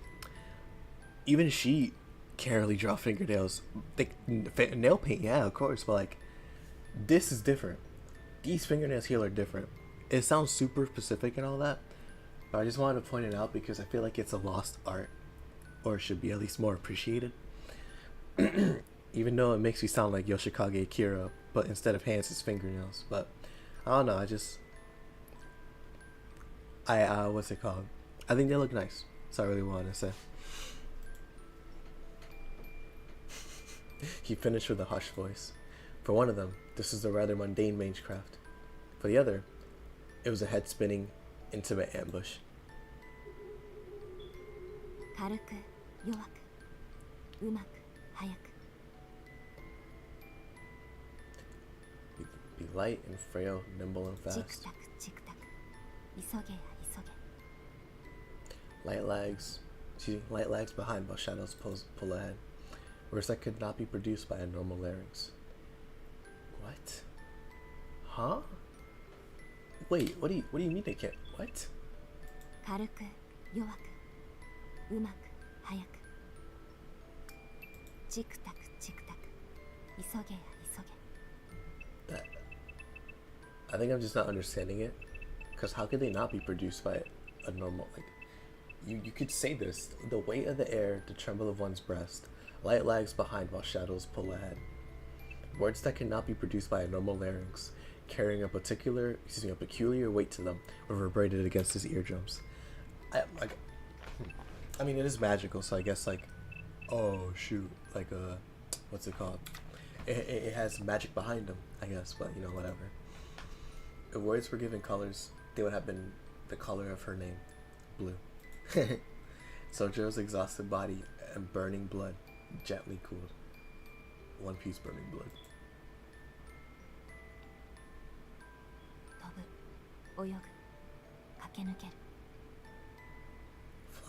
Even she can't really draw fingernails. Nail paint, yeah, of course, but like, this is different. These fingernails here are different. It sounds super specific and all that, but I just wanted to point it out because I feel like it's a lost art, or it should be at least more appreciated. Even though it makes me sound like Yoshikage Akira, but instead of hands, it's fingernails. But I don't know, what's it called? I think they look nice. That's all I really wanted to say. He finished with a hushed voice. For one of them, this is a rather mundane mangecraft. For the other, it was a head-spinning, intimate ambush. 軽く、弱く、うまく、早く。 Be light and frail, nimble and fast. チクタク、チクタク。急げや、急げ。 Light lags behind while shadows pull ahead. Words that could not be produced by a normal larynx. What? Huh? Wait, what do you mean they can't? What? 軽く、弱く、うまく、早く。チクタク、チクタク。急げや、急げ。 I think I'm just not understanding it. Because how could they not be produced by a normal, like, you could say this: the weight of the air, the tremble of one's breast, light lags behind while shadows pull ahead. Words that cannot be produced by a normal larynx, carrying a peculiar weight to them, reverberated against his eardrums. I mean, it is magical, so I guess like, oh shoot, like what's it called? It has magic behind them, I guess, but you know, whatever. If words were given colors, they would have been the color of her name, blue. Sojuro's exhausted body and burning blood gently cooled. One Piece burning blood. 泳ぐ、駆け抜ける。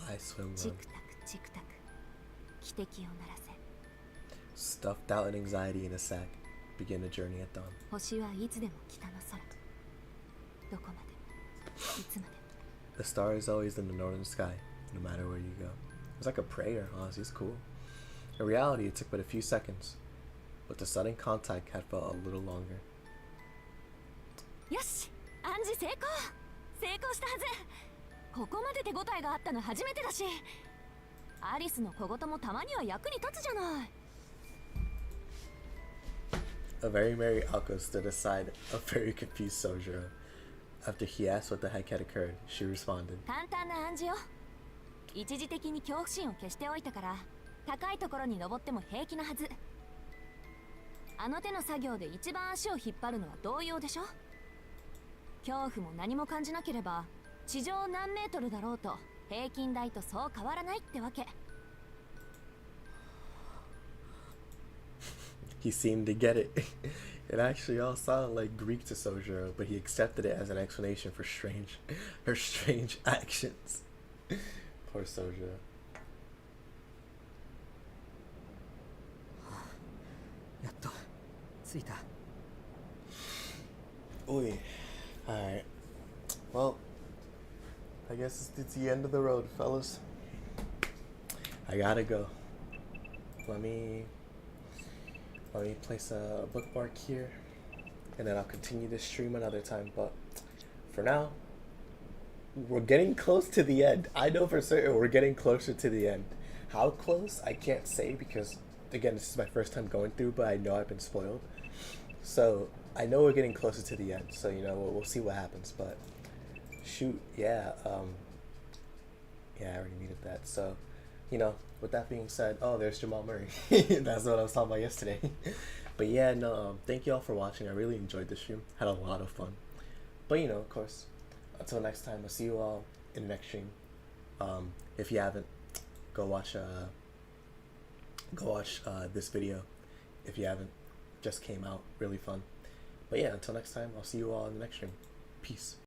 Fly, swim, チ run. クタクチクタク、汽笛を鳴らせ。 Stuff doubt and anxiety in a sack. Begin a journey at dawn. 星はいつでも北の空。どこまで、いつまで。 The star is always in the northern sky, no matter where you go. It's like a prayer, honestly, it's cool. In reality, it took but a few seconds, but the sudden contact had felt a little longer. よし、暗示成功。成功したはず。ここまで手応えがあったの初めてだし、アリスの小言もたまには役に立つじゃない。 A very merry Alko stood aside a very confused Souyjuro. After he asked what the heck had occurred, she responded. 簡単な暗示よ。一時的に恐怖心を消しておいたから、高いところに登っても平気なはず。あの手の作業で一番足を引っ張るのは同様でしょ。恐怖も何も感じなければ、地上何メートルだろうと平均台とそう変わらないってわけ。 He seemed to get it. It actually all sounded like Greek to Souyjuro, but he accepted it as an explanation for her strange actions. Poor Souyjuro. やっと着いた。 Oi. Alright. Well, I guess it's the end of the road, fellas. I gotta go. Let me place a bookmark here, and then I'll continue this stream another time. But for now, we're getting close to the end. I know for certain we're getting closer to the end. How close, I can't say, because again, this is my first time going through, but I know I've been spoiled. So I know we're getting closer to the end, so you know we'll see what happens. But shoot, yeah, yeah, I already needed that. So, you know, with that being said, oh, there's Jamal Murray. That's what I was talking about yesterday. But yeah, no, thank you all for watching. I really enjoyed the stream. Had a lot of fun. But you know, of course, until next time, I'll see you all in the next stream. If you haven't, go watch this video. If you haven't, just came out, really fun. But yeah, until next time, I'll see you all in the next stream. Peace.